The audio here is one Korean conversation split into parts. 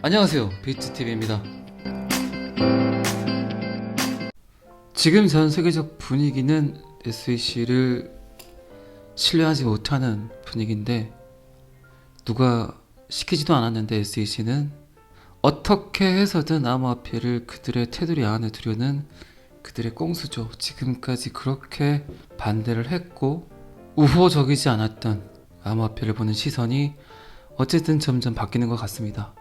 안녕하세요, 비트TV입니다. 지금 전 세계적 분위기는 SEC를 신뢰하지 못하는 분위기인데, 누가 시키지도 않았는데 SEC는 어떻게 해서든 암호화폐를 그들의 테두리 안에 두려는 그들의 꼼수죠. 지금까지 그렇게 반대를 했고 우호적이지 않았던 암호화폐를 보는 시선이 어쨌든 점점 바뀌는 것 같습니다.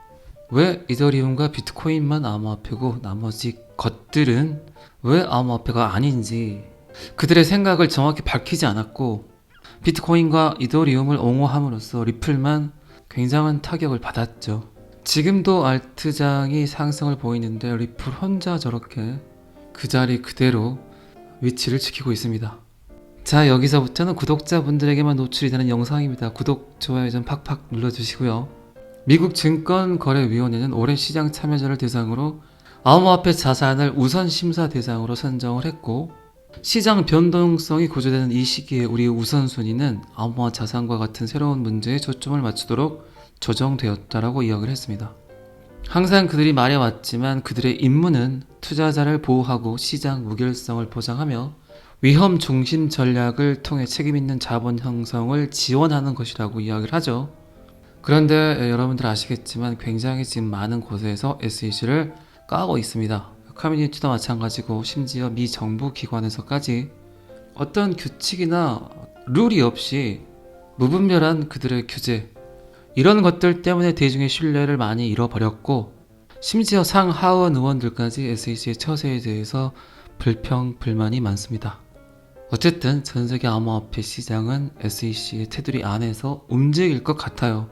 왜 이더리움과 비트코인만 암호화폐고 나머지 것들은 왜 암호화폐가 아닌지 그들의 생각을 정확히 밝히지 않았고, 비트코인과 이더리움을 옹호함으로써 리플만 굉장한 타격을 받았죠. 지금도 알트장이 상승을 보이는데 리플 혼자 저렇게 그 자리 그대로 위치를 지키고 있습니다. 자, 여기서부터는 구독자분들에게만 노출이 되는 영상입니다. 구독, 좋아요 좀 팍팍 눌러주시고요. 미국 증권거래위원회는 올해 시장 참여자를 대상으로 암호화폐 자산을 우선 심사 대상으로 선정을 했고, 시장 변동성이 고조되는 이 시기에 우리의 우선순위는 암호화 자산과 같은 새로운 문제에 초점을 맞추도록 조정되었다라고 이야기를 했습니다. 항상 그들이 말해왔지만 그들의 임무는 투자자를 보호하고 시장 무결성을 보장하며 위험 중심 전략을 통해 책임있는 자본 형성을 지원하는 것이라고 이야기를 하죠. 그런데 여러분들 아시겠지만 굉장히 지금 많은 곳에서 SEC를 까고 있습니다. 커뮤니티도 마찬가지고 심지어 미 정부 기관에서까지 어떤 규칙이나 룰이 없이 무분별한 그들의 규제, 이런 것들 때문에 대중의 신뢰를 많이 잃어버렸고, 심지어 상하원 의원들까지 SEC의 처세에 대해서 불평불만이 많습니다. 어쨌든 전세계 암호화폐 시장은 SEC의 테두리 안에서 움직일 것 같아요.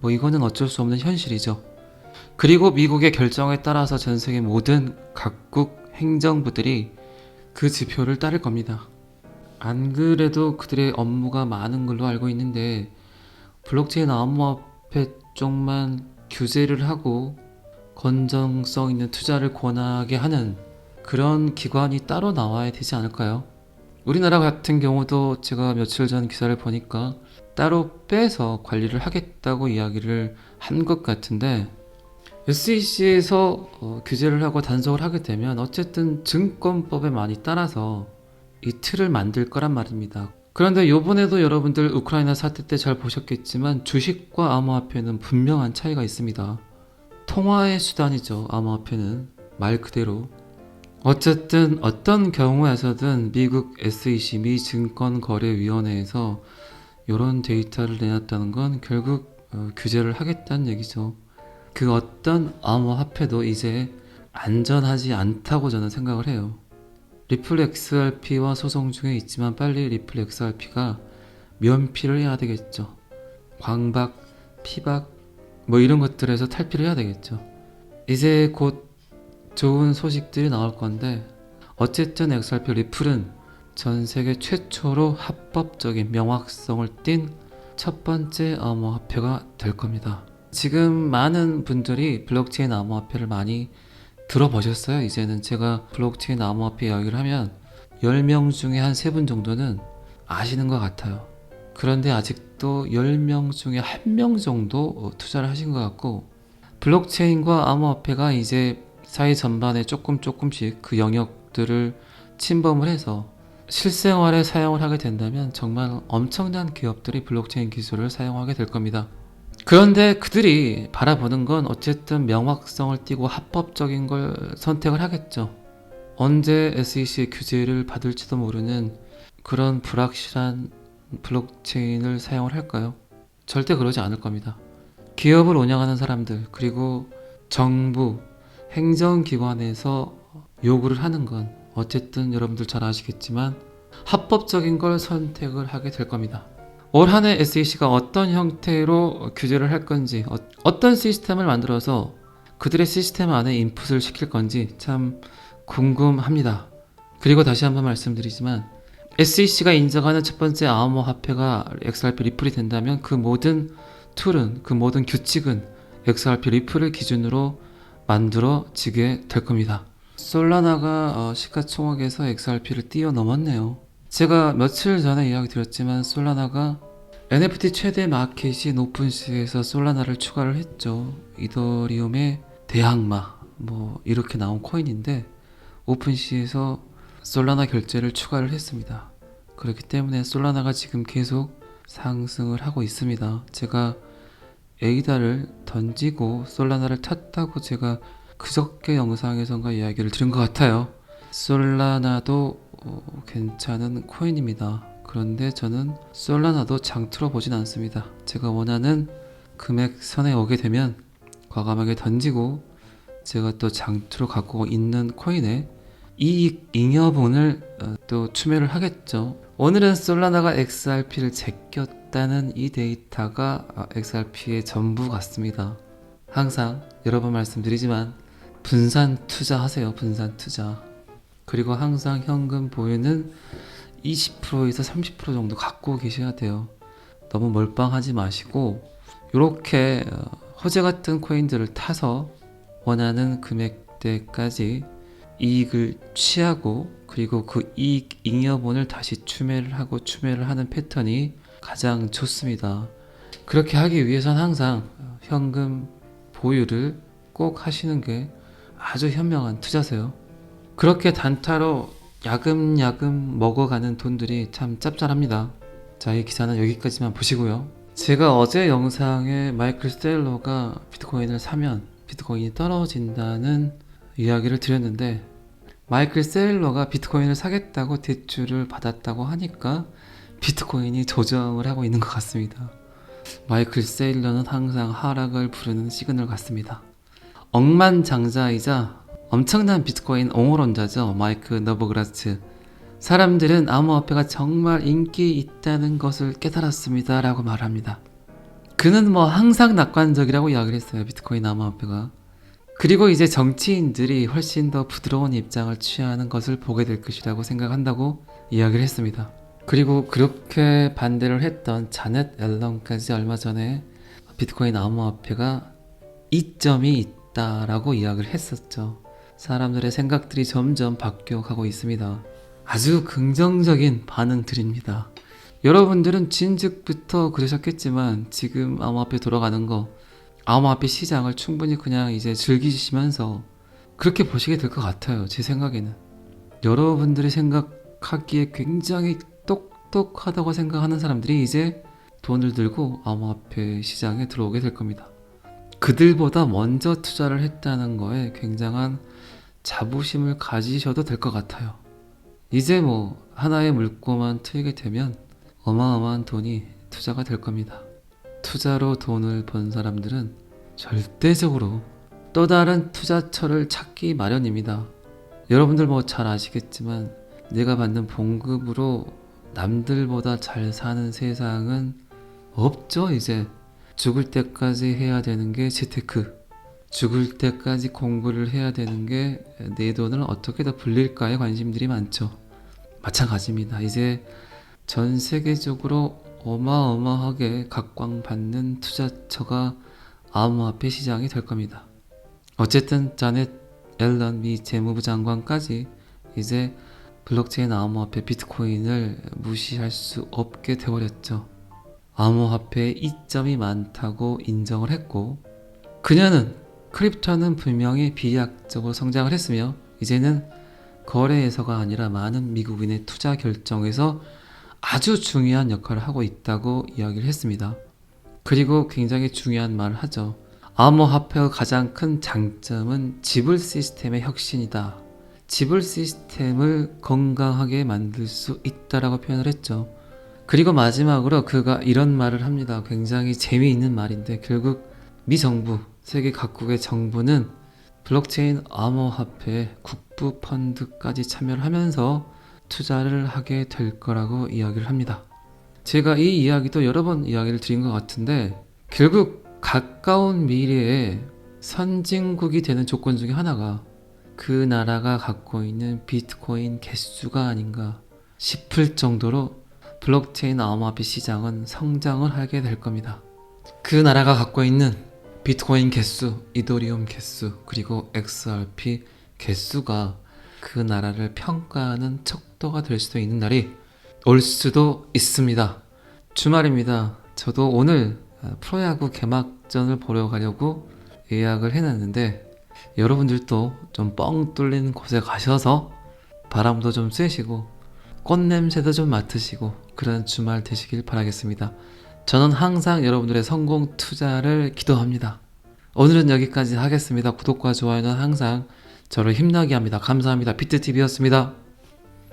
이거는 어쩔 수 없는 현실이죠. 그리고 미국의 결정에 따라서 전 세계 모든 각국 행정부들이 그 지표를 따를 겁니다. 안 그래도 그들의 업무가 많은 걸로 알고 있는데, 블록체인 암호화폐 쪽만 규제를 하고 건전성 있는 투자를 권하게 하는 그런 기관이 따로 나와야 되지 않을까요? 우리나라 같은 경우도 제가 며칠 전 기사를 보니까 따로 빼서 관리를 하겠다고 이야기를 한 것 같은데, SEC에서 규제를 하고 단속을 하게 되면 어쨌든 증권법에 많이 따라서 이 틀을 만들 거란 말입니다. 그런데 요번에도 여러분들 우크라이나 사태 때 잘 보셨겠지만 주식과 암호화폐는 분명한 차이가 있습니다. 통화의 수단이죠. 암호화폐는 말 그대로. 어쨌든 어떤 경우에서든 미국 SEC 미 증권거래위원회에서 이런 데이터를 내놨다는 건 결국 규제를 하겠다는 얘기죠. 그 어떤 암호화폐도 이제 안전하지 않다고 저는 생각을 해요. 리플 XRP와 소송 중에 있지만 빨리 리플 XRP가 면피를 해야 되겠죠. 광박, 피박 이런 것들에서 탈피를 해야 되겠죠. 이제 곧 좋은 소식들이 나올 건데, 어쨌든 XRP 리플은 전 세계 최초로 합법적인 명확성을 띤 첫 번째 암호화폐가 될 겁니다. 지금 많은 분들이 블록체인 암호화폐를 많이 들어보셨어요. 이제는 제가 블록체인 암호화폐 이야기를 하면 10명 중에 한 3분 정도는 아시는 것 같아요. 그런데 아직도 10명 중에 1명 정도 투자를 하신 것 같고, 블록체인과 암호화폐가 이제 사회 전반에 조금씩 그 영역들을 침범을 해서 실생활에 사용을 하게 된다면 정말 엄청난 기업들이 블록체인 기술을 사용하게 될 겁니다. 그런데 그들이 바라보는 건 어쨌든 명확성을 띠고 합법적인 걸 선택을 하겠죠. 언제 SEC의 규제를 받을지도 모르는 그런 불확실한 블록체인을 사용을 할까요? 절대 그러지 않을 겁니다. 기업을 운영하는 사람들, 그리고 정부, 행정기관에서 요구를 하는 건 어쨌든 여러분들 잘 아시겠지만 합법적인 걸 선택을 하게 될 겁니다. 올 한 해 SEC가 어떤 형태로 규제를 할 건지, 어떤 시스템을 만들어서 그들의 시스템 안에 인풋을 시킬 건지 참 궁금합니다. 그리고 다시 한번 말씀드리지만 SEC가 인정하는 첫 번째 암호화폐가 XRP 리플이 된다면 그 모든 툴은, 그 모든 규칙은 XRP 리플을 기준으로 만들어지게 될 겁니다. 솔라나가 시가총액에서 XRP를 뛰어넘었네요. 제가 며칠 전에 이야기 드렸지만 솔라나가 NFT 최대 마켓인 오픈시에서 솔라나를 추가를 했죠. 이더리움의 대항마 뭐 이렇게 나온 코인인데 오픈시에서 솔라나 결제를 추가를 했습니다. 그렇기 때문에 솔라나가 지금 계속 상승을 하고 있습니다. 제가 에이다를 던지고 솔라나를 탔다고 제가 그저께 영상에선가 이야기를 들은 것 같아요. 솔라나도 괜찮은 코인입니다. 그런데 저는 솔라나도 장투로 보진 않습니다. 제가 원하는 금액선에 오게 되면 과감하게 던지고 제가 또 장투로 갖고 있는 코인에 이익 잉여분을 또 추매를 하겠죠. 오늘은 솔라나가 XRP를 제꼈다는 이 데이터가 XRP의 전부 같습니다. 항상 여러 번 말씀드리지만 분산 투자하세요. 분산 투자. 그리고 항상 현금 보유는 20%에서 30% 정도 갖고 계셔야 돼요. 너무 멀빵하지 마시고 이렇게 호재 같은 코인들을 타서 원하는 금액대까지 이익을 취하고 그리고 그 이익 잉여분을 다시 추매를 하는 패턴이 가장 좋습니다. 그렇게 하기 위해선 항상 현금 보유를 꼭 하시는 게 아주 현명한 투자세요. 그렇게 단타로 야금야금 먹어가는 돈들이 참 짭짤합니다. 자, 이 기사는 여기까지만 보시고요. 제가 어제 영상에 마이클 세일러가 비트코인을 사면 비트코인이 떨어진다는 이야기를 드렸는데 마이클 세일러가 비트코인을 사겠다고 대출을 받았다고 하니까 비트코인이 조정을 하고 있는 것 같습니다. 마이클 세일러는 항상 하락을 부르는 시그널 같습니다. 억만장자이자 엄청난 비트코인 옹호론자죠. 마이크 너버그라츠. 사람들은 암호화폐가 정말 인기 있다는 것을 깨달았습니다 라고 말합니다. 그는 뭐 항상 낙관적이라고 이야기를 했어요. 비트코인 암호화폐가. 그리고 이제 정치인들이 훨씬 더 부드러운 입장을 취하는 것을 보게 될 것이라고 생각한다고 이야기를 했습니다. 그리고 그렇게 반대를 했던 자넷 앨런까지 얼마 전에 비트코인 암호화폐가 이점이 있다라고 이야기를 했었죠. 사람들의 생각들이 점점 바뀌어가고 있습니다. 아주 긍정적인 반응들입니다. 여러분들은 진즉부터 그러셨겠지만 지금 암호화폐 돌아가는 거 암호화폐 시장을 충분히 그냥 이제 즐기시면서 그렇게 보시게 될 것 같아요. 제 생각에는. 여러분들이 생각하기에 굉장히 똑똑하다고 생각하는 사람들이 이제 돈을 들고 암호화폐 시장에 들어오게 될 겁니다. 그들보다 먼저 투자를 했다는 거에 굉장한 자부심을 가지셔도 될 것 같아요. 이제 뭐 하나의 물꼬만 트이게 되면 어마어마한 돈이 투자가 될 겁니다. 투자로 돈을 번 사람들은 절대적으로 또 다른 투자처를 찾기 마련입니다. 여러분들 뭐 잘 아시겠지만 내가 받는 봉급으로 남들보다 잘 사는 세상은 없죠. 이제 죽을 때까지 해야 되는 게 재테크, 죽을 때까지 공부를 해야 되는 게 내 돈을 어떻게 더 불릴까에 관심들이 많죠. 마찬가지입니다. 이제 전 세계적으로 어마어마하게 각광받는 투자처가 암호화폐 시장이 될 겁니다. 어쨌든 자넷 앨런 미 재무부 장관까지 이제 블록체인 암호화폐 비트코인을 무시할 수 없게 되어버렸죠. 암호화폐에 이점이 많다고 인정을 했고 그녀는 크립토는 분명히 비약적으로 성장을 했으며 이제는 거래에서가 아니라 많은 미국인의 투자 결정에서 아주 중요한 역할을 하고 있다고 이야기를 했습니다. 그리고 굉장히 중요한 말을 하죠. 암호화폐의 가장 큰 장점은 지불 시스템의 혁신이다. 지불 시스템을 건강하게 만들 수 있다라고 표현을 했죠. 그리고 마지막으로 그가 이런 말을 합니다. 굉장히 재미있는 말인데 결국 미 정부, 세계 각국의 정부는 블록체인 암호화폐 국부 펀드까지 참여를 하면서 투자를 하게 될 거라고 이야기를 합니다. 제가 이 이야기도 여러 번 이야기를 드린 것 같은데 결국 가까운 미래에 선진국이 되는 조건 중에 하나가 그 나라가 갖고 있는 비트코인 개수가 아닌가 싶을 정도로 블록체인 암호화폐 시장은 성장을 하게 될 겁니다. 그 나라가 갖고 있는 비트코인 개수, 이더리움 개수, 그리고 XRP 개수가 그 나라를 평가하는 척도가 될 수도 있는 날이 올 수도 있습니다. 주말입니다. 저도 오늘 프로야구 개막전을 보러 가려고 예약을 해놨는데 여러분들도 좀 뻥 뚫린 곳에 가셔서 바람도 좀 쐬시고 꽃냄새도 좀 맡으시고 그런 주말 되시길 바라겠습니다. 저는 항상 여러분들의 성공 투자를 기도합니다. 오늘은 여기까지 하겠습니다. 구독과 좋아요는 항상 저를 힘나게 합니다. 감사합니다. 비트TV였습니다.